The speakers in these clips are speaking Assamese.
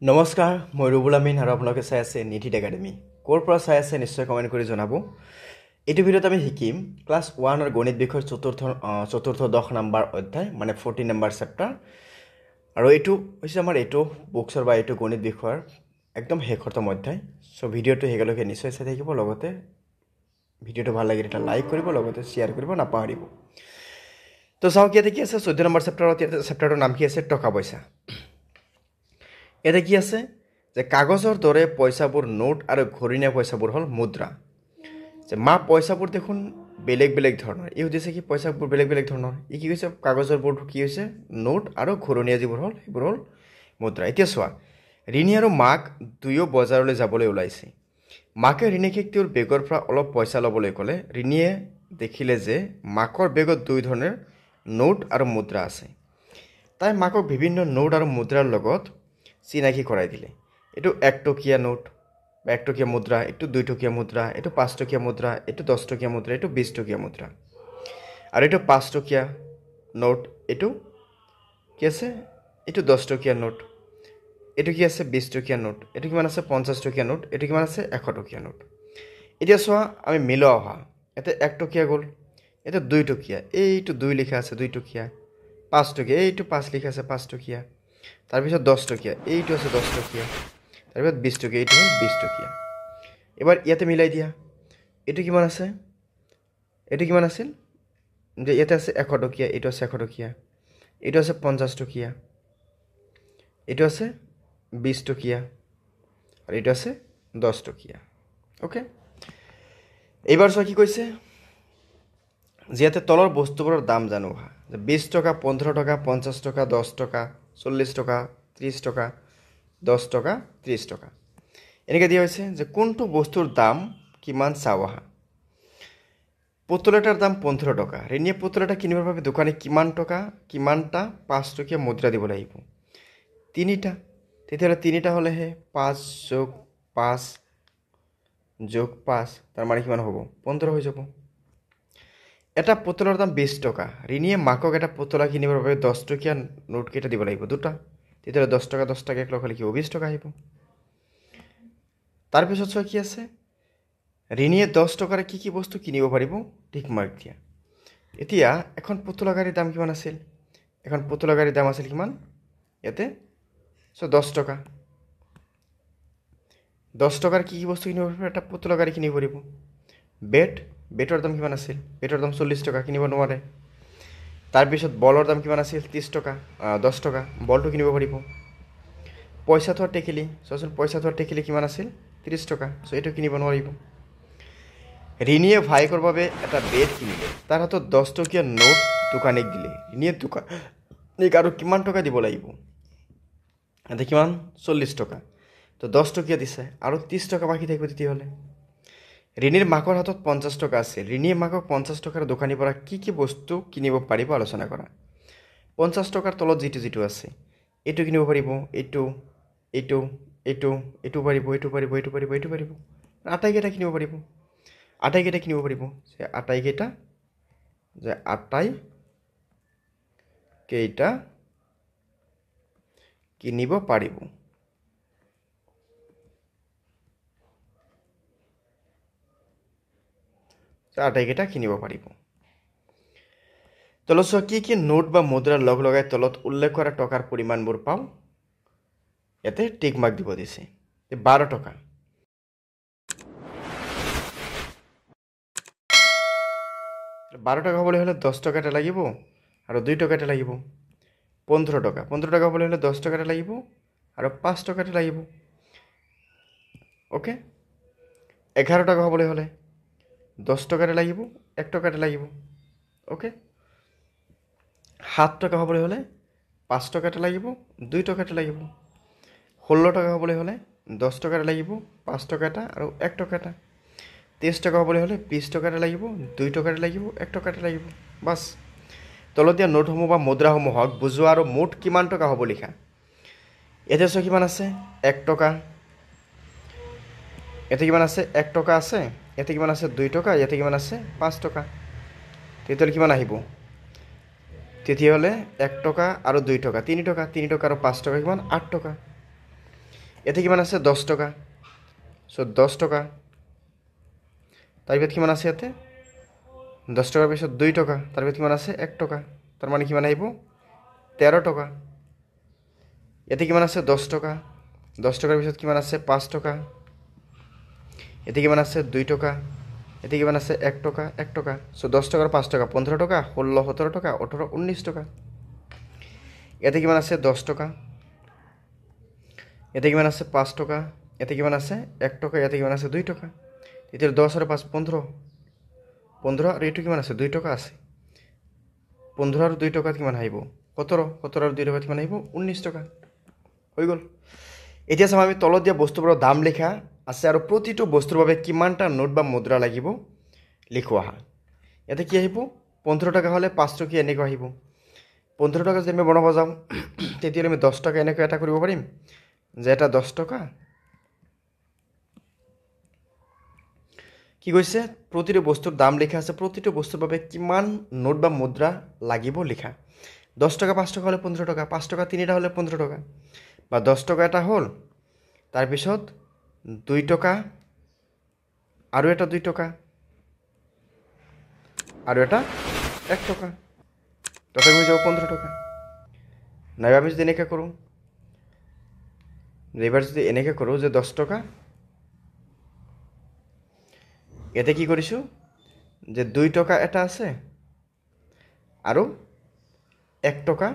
নমস্কাৰ মই ৰুবুল আমিন আৰু আপোনালোকে চাই আছে নিধিত একাডেমি ক'ৰ পৰা চাই আছে নিশ্চয় কমেণ্ট কৰি জনাব এইটো ভিডিঅ'ত আমি শিকিম ক্লাছ 1 ৰ গণিত বিষয়ৰ চতুৰ্থ 10 নম্বৰ অধ্যায় মানে 14 নম্বৰ চেপ্টাৰ আৰু এইটো হৈছে আমাৰ এইটো বুকছৰ বা এইটো গণিত বিষয়ৰ একদম শেষৰতম অধ্যায় সো ভিডিঅ'টো হেগলৈকে নিশ্চয় চাই থাকিব লগতে ভিডিঅ'টো ভাল লাগিলে এটা লাইক কৰিব লগতে শ্বেয়াৰ কৰিব নাপাহৰিব তো চাওক ইয়াতে কি আছে 14 নম্বৰ চেপ্টাৰত চেপ্টাৰৰ নাম কি আছে টকা পইচা এটা কি আছে যে কাগজৰ দৰে পইচাবোৰ নোট আৰু ঘূৰণীয়া পইচাবোৰ হল মুদ্ৰা যে মা পইচাবোৰ দেখোন বেলেগ বেলেগ ধৰণৰ এই উদ্দেশ্যে কি পইচাবোৰ বেলেগ বেলেগ ধৰণৰ ই কি কৈছে কাগজৰ বোৰ কি হৈছে নোট আৰু ঘূৰণীয়া যিবোৰ হল সেইবোৰ হল মুদ্ৰা এতিয়া চোৱা ৰিনি আৰু মাক দুয়ো বজাৰলৈ যাবলৈ ওলাইছে মাকে ৰিনিক তেওঁৰ বেগৰ পৰা অলপ পইচা ল'বলৈ ক'লে ৰিনিয়ে দেখিলে যে মাকৰ বেগত দুই ধৰণৰ নোট আৰু মুদ্ৰা আছে তাই মাকক বিভিন্ন নোট আৰু মুদ্ৰাৰ লগত চিনাকি কৰাই দিলে এটো 1 টকীয়া নোট বা 1 টকীয়া মুদ্ৰা এটো 2 টকীয়া মুদ্ৰা এটো 5 টকীয়া মুদ্ৰা এটো 10 টকীয়া মুদ্ৰা এটো 20 টকীয়া মুদ্ৰা আৰু এটো 5 টকীয়া নোট এটো কি আছে এটো 10 টকীয়া নোট এটো কি আছে 20 টকীয়া নোট এটো কিমান আছে 50 টকীয়া নোট এটো কিমান আছে 100 টকীয়া নোট এতিয়া চোৱা আমি মিলোৱা হা এতে 1 টকীয়া গল এটো 2 টকীয়া এইটো 2 লিখা আছে 2 টকীয়া 5 টকীয়া এইটো 5 লিখা আছে 5 টকীয়া তাৰ পিছত 10 টকীয়া এইটো আছে 10 টকীয়া তাৰ পিছত 20 টকীয়া এইটো 20 টকীয়া এবাৰ ইয়াতে মিলাই দিয়া এটো কিমান আছে এটো কিমান আছিল যে ইয়াতে আছে 100 টকীয়া এইটো আছে 100 টকীয়া এইটো আছে 50 টকীয়া এইটো আছে 20 টকীয়া আৰু এইটো আছে 10 টকীয়া ওকে এইবাৰ চোৱা কি কৈছে যেতে তলৰ বস্তুবোৰৰ দাম জানো হা 20 টকা 15 টকা 50 টকা 10 টকা 40 টকা 30 টকা 10 টকা 30 টকা এনেকৈ দিয়া হৈছে যে কোনটো বস্তুৰ দাম কিমান চাওয়া পুতলাটাৰ দাম 15 টকা ৰেনিয়ে পুতলাটা কিনিবৰ বাবে দোকানে কিমান টকা কিমানটা 5 টকীয়া মুদ্ৰা দিব লাগিব তিনিটা তেতিয়াহ'লে তিনিটা হলেহে 5 যোগ 5 যোগ 5 তাৰ মানে কিমান হ'ব 15 হৈ যাব এটা পুতলাৰ দাম 20 টকা ৰিনিয়ে মাকক এটা পুতলা কিনিবৰ বাবে 10 টকীয়া নোট কেইটা দিব লাগিব দুটা তেতিয়াহ'লে 10 টকা এক লগ হ'লে কি 20 টকা আহিব তাৰ পিছত চোৱা কি আছে ৰিনিয়ে 10 টকাৰ কি বস্তু কিনিব পাৰিব টিক মাৰ্ক দিয়া এতিয়া এখন পুতলা গাড়ীৰ দাম কিমান আছিল এখন পুতলা গাড়ীৰ দাম আছিল কিমান ইয়াতে সো 10 টকা 10 টকাৰ কি বস্তু কিনিব পাৰিব এটা পুতলা গাড়ী কিনিব পাৰিব বেটৰ দাম কিমান আছিল বেটৰ দাম 40 টকা কিনিব নোৱাৰে তাৰ পিছত বলৰ দাম কিমান আছিল 30 টকা 10 টকা বলটো কিনিব পাৰিব পইচা থোৱা টেকেলি চোৱাচোন পইচা থোৱা টেকেলি কিমান আছিল 30 টকা সো এটো কিনিব নোৱাৰিব ৰিনিয়ে ভাইকৰ বাবে এটা বেট কিনিলে তাৰ হাতত 10 টকীয়া নোট দোকানীক দিলে ৰিনিয়ে দোকানীক আৰু কিমান টকা দিব লাগিব এটা কিমান 40 টকা তো 10 টকীয়া দিছে আৰু 30 টকা বাকি থাকিব তেতিয়াহ'লে ৰিনিৰ মাকৰ হাতত 50 টকা আছে ৰিনিয়ে মাকক 50 টকাৰ দোকানীৰ পৰা কি বস্তু কিনিব পাৰিব আলোচনা কৰা 50 টকাৰ তলত যিটো আছে এটো কিনিব পাৰিব এটো পাৰিব আটাইকেইটা কিনিব পাৰিব যে আটাইকেইটা কিনিব পাৰিব আটাইকেইটা কিনিব পাৰিব তলত চোৱা কি নোট বা মুদ্ৰাৰ লগ লগাই তলত উল্লেখ কৰা টকাৰ পৰিমাণবোৰ পাওঁ ইয়াতে টিক মাৰ্ক দিব দিছে 12 টকা 12 টকা হ'বলৈ হলে 10 টকা এটা লাগিব আৰু 2 টকা এটা লাগিব 15 টকা হ'বলৈ হলে 10 টকা এটা লাগিব আৰু 5 টকা এটা লাগিব ওকে 11 টকা হ'বলৈ হলে 10 টকা এটা লাগিব 1 টকা এটা লাগিব ওকে 7 টকা হ'বলৈ হলে 5 টকা এটা লাগিব 2 টকা এটা লাগিব 16 টকা হ'বলৈ হলে 10 টকা এটা লাগিব 5 টকা এটা আৰু 1 টকা এটা 23 টকা হ'বলৈ হলে 20 টকা এটা লাগিব 2 টকা এটা লাগিব 1 টকা এটা লাগিব বাস তলতীয়া নোটসমূহ বা মুদ্ৰাসমূহক বুজোৱা আৰু মুঠ কিমান টকা হ'ব লিখা এতিয়া চোৱা কিমান আছে 1 টকা এতে কিমান আছে 1 টকা আছে এতে কিমান আছে 2 টকা এতে কিমান আছে 5 টকা তেতিয়াহ'লে কিমান আহিব তেতিয়াহ'লে 1 টকা আৰু 2 টকা 3 টকা আৰু 5 টকা কিমান 8 টকা ইয়াতে কিমান আছে 10 টকা সো 10 টকা তাৰ পিছত কিমান আছে ইয়াতে 10 টকাৰ পিছত 2 টকা তাৰ পিছত কিমান আছে 1 টকা তাৰ মানে কিমান আহিব 13 টকা ইয়াতে কিমান আছে 10 টকা 10 টকাৰ পিছত কিমান আছে 5 টকা ইয়াতে কিমান আছে 2 টকা ইয়াতে কিমান আছে 1 টকা 1 টকা সো 10 টকাৰ 5 টকা 15 টকা 16 17 টকা 18 19 টকা ইয়াতে কিমান আছে 10 টকা ইয়াতে কিমান আছে 5 টকা ইয়াতে কিমান আছে 1 টকা ইয়াতে কিমান আছে 2 টকা এতিয়া 10 আৰু 5 15 15 আৰু এইটো কিমান আছে 2 টকা আছে 15 আৰু 2 টকাত কিমান আহিব 17 17 আৰু 2 টকাত কিমান আহিব 19 টকা হৈ গ'ল এতিয়া চাম আমি তলত দিয়া বস্তুবোৰৰ দাম লিখা আছে আৰু প্ৰতিটো বস্তুৰ বাবে কিমানটা নোট বা মুদ্ৰা লাগিব লিখোৱা ইয়াতে কি আহিব 15 টকা হলে 5 টকা এনেকৈ আহিব 15 টকা যদি আমি বনাব যাম তেতিয়া আমি 10 টকা এনেকৈ এটা কৰিব পাৰিম যে এটা 10 টকা কি কৈছে প্ৰতিটো বস্তুৰ দাম লিখা আছে প্ৰতিটো বস্তুৰ বাবে কিমান নোট বা মুদ্ৰা লাগিব লিখা 10 টকা 5 টকা হলে 15 টকা 5 টকা তিনিটা হলে 15 টকা বা 10 টকা এটা হল তাৰ পিছত 2 টকা আৰু এটা 2 টকা আৰু এটা 1 টকা টোটাল হৈ যাব 15 টকা নাইবা আমি যদি এনেকৈ কৰোঁ এবাৰ যদি এনেকৈ কৰোঁ যে 10 টকা ইয়াতে কি কৰিছোঁ যে 2 টকা এটা আছে আৰু 1 টকা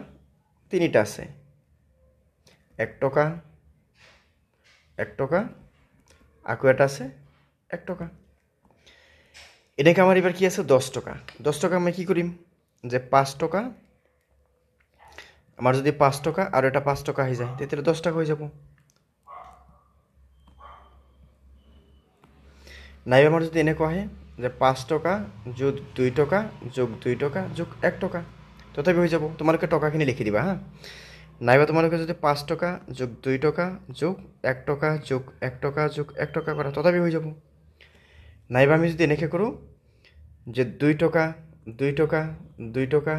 তিনিটা আছে 1 টকা 1 টকা আকৌ এটা আছে 1 টকা এনেকৈ আমাৰ এবাৰ কি আছে 10 টকা 10 টকা আমি কি কৰিম যে 5 টকা আমাৰ যদি 5 টকা আৰু এটা 5 টকা আহি যায় তেতিয়া 10 টকা হৈ যাব নাইবা আমাৰ যদি এনেকুৱা আহে যে 5 টকা যোগ 2 টকা যোগ 2 টকা যোগ 1 টকা তথাপি হৈ যাব তোমালোকে টকাখিনি লিখি দিবা হা নাইবা তোমালোকে যদি 5 টকা যোগ 2 টকা যোগ 1 টকা যোগ 1 টকা যোগ 1 টকা কৰা তথাপি হৈ যাব নাইবা আমি যদি এনেকৈ কৰোঁ যে 2 টকা 2 টকা 2 টকা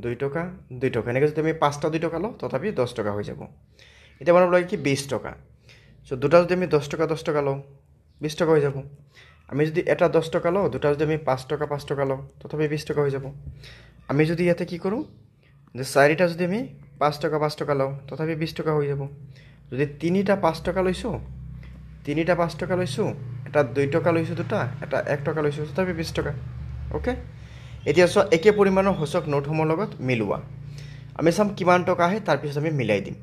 2 টকা 2 টকা এনেকৈ যদি আমি 5টা 2 টকা লওঁ তথাপি 10 টকা হৈ যাব এতিয়া বনাব লাগে কি 20 টকা সো দুটা যদি আমি 10 টকা লওঁ 20 টকা হৈ যাব আমি যদি এটা 10 টকা লওঁ দুটা যদি আমি 5 টকা লওঁ তথাপি 20 টকা হৈ যাব আমি যদি ইয়াতে কি কৰোঁ যে চাৰিটা যদি আমি 5 টকা লওঁ তথাপি 20 টকা হৈ যাব যদি তিনিটা 5 টকা লৈছোঁ তিনিটা 5 টকা লৈছোঁ এটা 2 টকা লৈছোঁ দুটা এটা 1 টকা লৈছোঁ তথাপি 20 টকা ওকে এতিয়া চোৱা একে পৰিমাণৰ সূচক নোটসমূহৰ লগত মিলোৱা আমি চাম কিমান টকা আহে তাৰপিছত আমি মিলাই দিম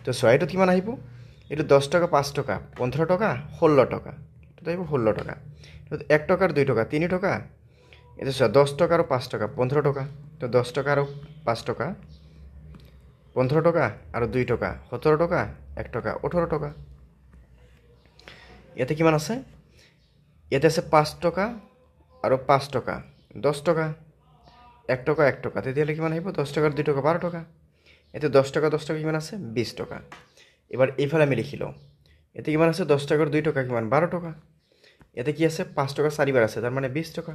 তো চোৱা এইটোত কিমান আহিব এইটো 10 টকা 5 টকা 15 টকা 16 টকা এইটো আহিব 16 টকা 1 টকাৰ 2 টকা 3 টকা এটা চোৱা 10 টকা আৰু 5 টকা 15 টকা তো 10 টকা আৰু 5 টকা 15 টকা আৰু 2 টকা 17 টকা 1 টকা 18 টকা ইয়াতে কিমান আছে ইয়াতে আছে 5 টকা আৰু 5 টকা 10 টকা 1 টকা 1 টকা তেতিয়াহ'লে কিমান আহিব 10 টকাৰ 2 টকা 12 টকা ইয়াতে 10 টকা কিমান আছে 20 টকা এবাৰ এইফালে আমি লিখি লওঁ ইয়াতে কিমান আছে 10 টকাৰ 2 টকা কিমান 12 টকা ইয়াতে কি আছে 5 টকা 4 বাৰ আছে তাৰ মানে 20 টকা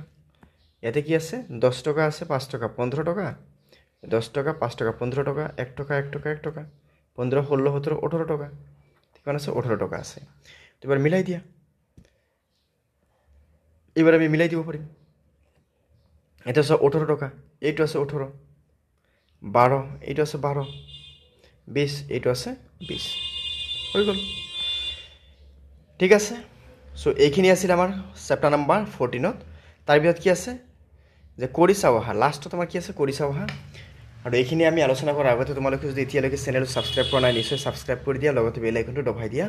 ইয়াতে কি আছে 10 টকা আছে 5 টকা 15 টকা 10 টকা 5 টকা 15 টকা 1 টকা 1 টকা 1 টকা 15 16 17 18 টকা কিমান আছে 18 টকা আছে তো এবাৰ মিলাই দিয়া এবাৰ আমি মিলাই দিব পাৰিম এটা আছে 18 টকা এইটো আছে 18 12 এইটো আছে 12 20 এইটো আছে 20 হৈ গ'ল ঠিক আছে সো এইখিনি আছিল আমাৰ চেপ্টাৰ নাম্বাৰ 14ত তাৰ পিছত কি আছে যে কৰি চাও আহা লাষ্টত আমাৰ কি আছে কৰি চাও আহা আৰু এইখিনি আমি আলোচনা কৰাৰ আগতে তোমালোকে যদি এতিয়ালৈকে চেনেলটো ছাবস্ক্ৰাইব কৰা নাই নিশ্চয় ছাবস্ক্ৰাইব কৰি দিয়া লগতে বেল আইকনটো দবাই দিয়া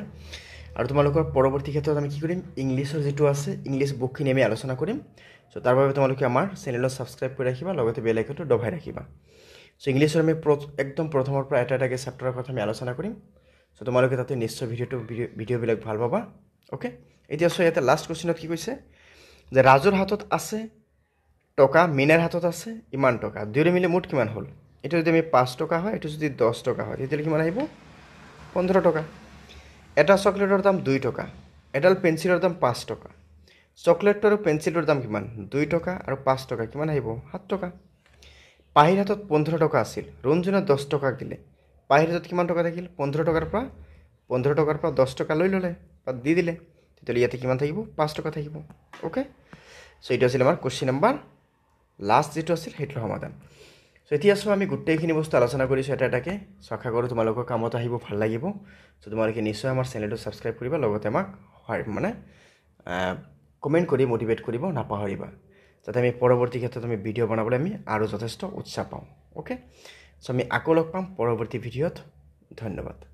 আৰু তোমালোকৰ পৰৱৰ্তী ক্ষেত্ৰত আমি কি কৰিম ইংলিছৰ যেটো আছে ইংলিছ বুকখিনি আমি আলোচনা কৰিম সো তাৰ বাবে তোমালোকে আমাৰ চেনেলটো ছাবস্ক্ৰাইব কৰি ৰাখিবা লগতে বেল আইকনটো দবাই ৰাখিবা সো ইংলিছৰ আমি একদম প্ৰথমৰ পৰা এটা চেপ্টাৰৰ কথা আমি আলোচনা কৰিম সো তোমালোকে তাতে নিশ্চয় ভিডিঅ'বিলাক ভাল পাবা ওকে এতিয়া সো ইয়াতে লাষ্ট কোৱেশ্চনত কি কৈছে যে ৰাজুৰ হাতত আছে টকা মিনাৰ হাতত আছে ইমান টকা দুয়োৰে মিলি মুঠ কিমান হ'ল এটা যদি আমি 5 টকা হয় এটা যদি 10 টকা হয় তেতিয়ালে কিমান আহিব 15 টকা এটা চকলেটৰ দাম 2 টকা এডাল পেন্সিলৰ দাম 5 টকা চকলেট আৰু পেন্সিলৰ দাম কিমান 2 টকা আৰু 5 টকা কিমান আহিব 7 টকা পাহিৰ হাতত 15 টকা আছিল ৰঞ্জনে 10 টকা দিলে পাহিৰ হাতত কিমান টকা থাকিল 15 টকাৰ পৰা 15 টকাৰ পৰা 10 টকা লৈ ল'লে বা দি দিলে তেতিয়াহ'লে ইয়াতে কিমান থাকিব 5 টকা থাকিব অ'কে চ' এইটো আছিল আমাৰ কুৱেশ্যন নম্বৰ লাষ্ট যিটো আছিল সেইটোৰ সমাধান চ' এতিয়া চোৱা আমি গোটেইখিনি বস্তু আলোচনা কৰিছোঁ এটা এটাকে চ' আশা কৰোঁ তোমালোকৰ কামত আহিব ভাল লাগিব চ' তোমালোকে নিশ্চয় আমাৰ চেনেলটো ছাবস্ক্ৰাইব কৰিবা লগতে আমাক মানে কমেণ্ট কৰি মটিভেট কৰিব নাপাহৰিবা যাতে আমি পৰৱৰ্তী ক্ষেত্ৰত আমি ভিডিঅ' বনাবলৈ আমি আৰু যথেষ্ট উৎসাহ পাওঁ অ'কে চ' আমি আকৌ লগ পাম পৰৱৰ্তী ভিডিঅ'ত ধন্যবাদ